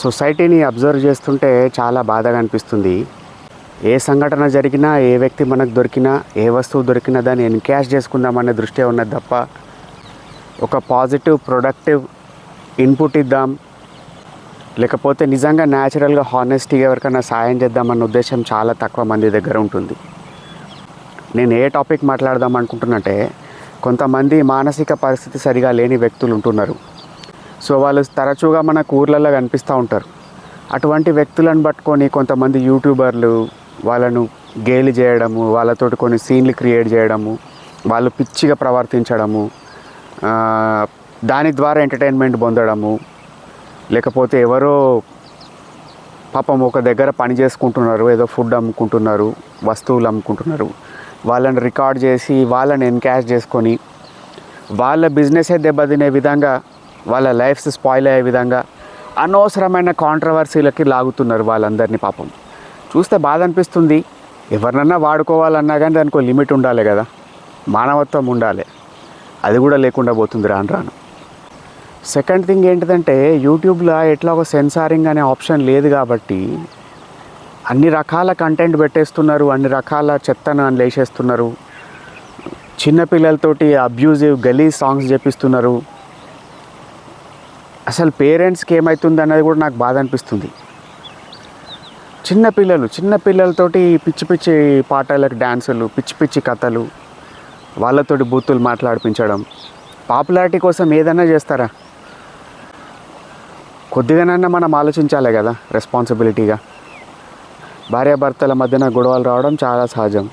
సొసైటీని అబ్జర్వ్ చేస్తుంటే చాలా బాధగా అనిపిస్తుంది. ఏ సంఘటన జరిగినా, ఏ వ్యక్తి మనకు దొరికినా, ఏ వస్తువు దొరికినా దాన్ని ఎన్కాష్ చేసుకుందామనే దృష్టి ఉన్నది తప్ప, ఒక పాజిటివ్ ప్రొడక్టివ్ ఇన్పుట్ ఇద్దాం, లేకపోతే నిజంగా న్యాచురల్గా హానెస్టీగా ఎవరికైనా సాయం చేద్దామన్న ఉద్దేశం చాలా తక్కువ మంది దగ్గర ఉంటుంది. నేను ఏ టాపిక్ మాట్లాడదాం అనుకుంటున్నంటే, కొంతమంది మానసిక పరిస్థితి సరిగా లేని వ్యక్తులు ఉంటున్నారు. సో వాళ్ళు తరచుగా మనకు ఊర్లలో కనిపిస్తూ ఉంటారు. అటువంటి వ్యక్తులను పట్టుకొని కొంతమంది యూట్యూబర్లు వాళ్ళను గేలి చేయడము, వాళ్ళతోటి కొన్ని సీన్లు క్రియేట్ చేయడము, వాళ్ళు పిచ్చిగా ప్రవర్తించడము, దాని ద్వారా ఎంటర్టైన్మెంట్ పొందడము, లేకపోతే ఎవరో పాపం ఒక దగ్గర పని చేసుకుంటున్నారు, ఏదో ఫుడ్ అమ్ముకుంటున్నారు, వస్తువులు అమ్ముకుంటున్నారు, వాళ్ళని రికార్డ్ చేసి వాళ్ళని ఎన్కాష్ చేసుకొని వాళ్ళ బిజినెసే దెబ్బతినే విధంగా, వాళ్ళ లైఫ్స్ స్పాయిల్ అయ్యే విధంగా అనవసరమైన కాంట్రవర్సీలకి లాగుతున్నారు వాళ్ళందరినీ. పాపం చూస్తే బాధ అనిపిస్తుంది. ఎవరినన్నా వాడుకోవాలన్నా కానీ దానికి లిమిట్ ఉండాలి కదా, మానవత్వం ఉండాలి. అది కూడా లేకుండా పోతుంది రాను రాను. సెకండ్ థింగ్ ఏంటిదంటే, యూట్యూబ్లో ఎట్లా ఒక సెన్సారింగ్ అనే ఆప్షన్ లేదు కాబట్టి అన్ని రకాల కంటెంట్ పెట్టేస్తున్నారు, అన్ని రకాల చెత్తను లేచేస్తున్నారు. చిన్నపిల్లలతోటి అబ్యూజివ్ గలీజ్ సాంగ్స్ చెప్పిస్తున్నారు. అసలు పేరెంట్స్కి ఏమవుతుంది అన్నది కూడా నాకు బాధ అనిపిస్తుంది. చిన్నపిల్లలతోటి పిచ్చి పిచ్చి పాటలకు డ్యాన్సులు, పిచ్చి పిచ్చి కథలు, వాళ్ళతోటి బూతులు మాట్లాడిపించడం. పాపులారిటీ కోసం ఏదైనా చేస్తారా? కొద్దిగానన్నా మనం ఆలోచించాలి కదా రెస్పాన్సిబిలిటీగా. భార్యాభర్తల మధ్యన గొడవలు రావడం చాలా సహజం.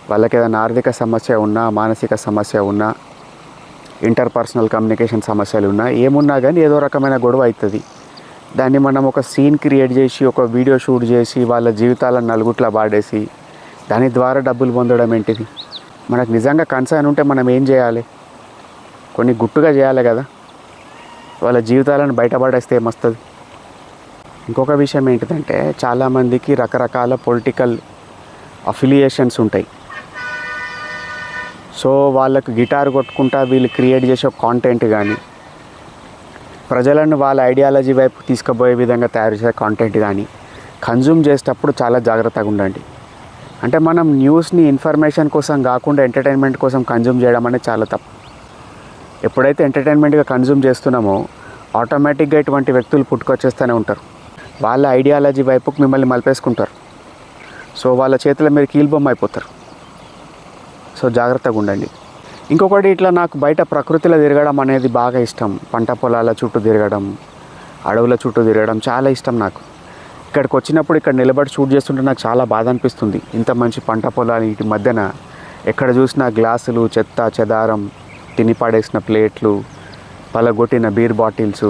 వాళ్ళకి ఏదైనా ఆర్థిక సమస్య ఉన్నా, మానసిక సమస్య ఉన్నా, ఇంటర్పర్సనల్ కమ్యూనికేషన్ సమస్యలు ఉన్నా, ఏమున్నా కానీ ఏదో రకమైన గొడవ అవుతుంది. దాన్ని మనం ఒక సీన్ క్రియేట్ చేసి, ఒక వీడియో షూట్ చేసి, వాళ్ళ జీవితాలను నలుగుట్లా పాడేసి దాని ద్వారా డబ్బులు పొందడం ఏంటిది? మనకు నిజంగా కన్సర్న్ ఉంటే మనం ఏం చేయాలి? కొన్ని గుట్టుగా చేయాలి కదా. వాళ్ళ జీవితాలను బయటపడేస్తే ఏమొస్తుంది? ఇంకొక విషయం ఏంటిదంటే, చాలామందికి రకరకాల పొలిటికల్ అఫిలియేషన్స్ ఉంటాయి. సో వాళ్ళకు గిటార్ కొట్టుకుంటా వీళ్ళు క్రియేట్ చేసే కాంటెంట్ కానీ, ప్రజలను వాళ్ళ ఐడియాలజీ వైపు తీసుకుపోయే విధంగా తయారు చేసే కాంటెంట్ కానీ కన్జ్యూమ్ చేసేటప్పుడు చాలా జాగ్రత్తగా ఉండండి. అంటే మనం న్యూస్ని ఇన్ఫర్మేషన్ కోసం కాకుండా ఎంటర్టైన్మెంట్ కోసం కన్జ్యూమ్ చేయడం అనేది చాలా తప్పు. ఎప్పుడైతే ఎంటర్టైన్మెంట్గా కన్జ్యూమ్ చేస్తున్నామో ఆటోమేటిక్గా ఇటువంటి వ్యక్తులు పుట్టుకొచ్చేస్తూనే ఉంటారు. వాళ్ళ ఐడియాలజీ వైపుకు మిమ్మల్ని మలిపేసుకుంటారు. సో వాళ్ళ చేతిలో మీరు కీలుబొమ్మ అయిపోతారు. సో జాగ్రత్తగా ఉండండి. ఇంకొకటి, ఇట్లా నాకు బయట ప్రకృతిలో తిరగడం అనేది బాగా ఇష్టం. పంట పొలాల చుట్టూ తిరగడం, అడవుల చుట్టూ తిరగడం చాలా ఇష్టం నాకు. ఇక్కడికి వచ్చినప్పుడు ఇక్కడ నిలబడి షూట్ చేస్తుంటే నాకు చాలా బాధ అనిపిస్తుంది. ఇంత మంచి పంట పొలాలు వీటి మధ్యన ఎక్కడ చూసినా గ్లాసులు, చెత్త చెదారం, తిని పడేసిన ప్లేట్లు, పలగొట్టిన బీర్ బాటిల్స్.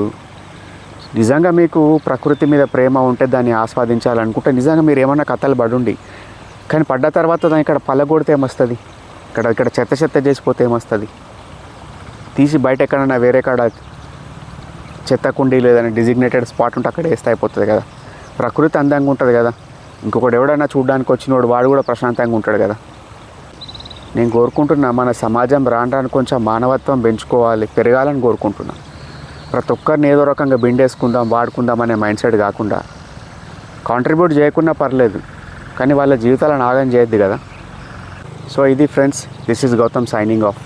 నిజంగా మీకు ప్రకృతి మీద ప్రేమ ఉంటే, దాన్ని ఆస్వాదించాలనుకుంటే నిజంగా మీరు ఏమన్నా కథలు పడుండి. కానీ పడ్డ తర్వాత దాన్ని ఇక్కడ పలగొడితే ఏమొస్తుంది? ఇక్కడ చెత్త చేసిపోతే ఏమొస్తుంది? తీసి బయట ఎక్కడన్నా వేరే కాడ చెత్త కుండీ లేదని డిజిగ్నేటెడ్ స్పాట్ ఉంటే అక్కడ వేస్తే అయిపోతుంది కదా. ప్రకృతి అందంగా ఉంటుంది కదా. ఇంకొకటి ఎవడైనా చూడడానికి వచ్చినోడు వాడు కూడా ప్రశాంతంగా ఉంటాడు కదా. నేను కోరుకుంటున్నా మన సమాజం రాను కొంచెం మానవత్వం పెంచుకోవాలి, పెరగాలని కోరుకుంటున్నా. ప్రతి ఒక్కరిని ఏదో రకంగా బిండేసుకుందాం, వాడుకుందాం అనే మైండ్ సెట్ కాకుండా, కాంట్రిబ్యూట్ చేయకున్నా పర్లేదు కానీ వాళ్ళ జీవితాలను ఆగం చేయొద్దు కదా. సో ఇది friends, this is Gautam signing of.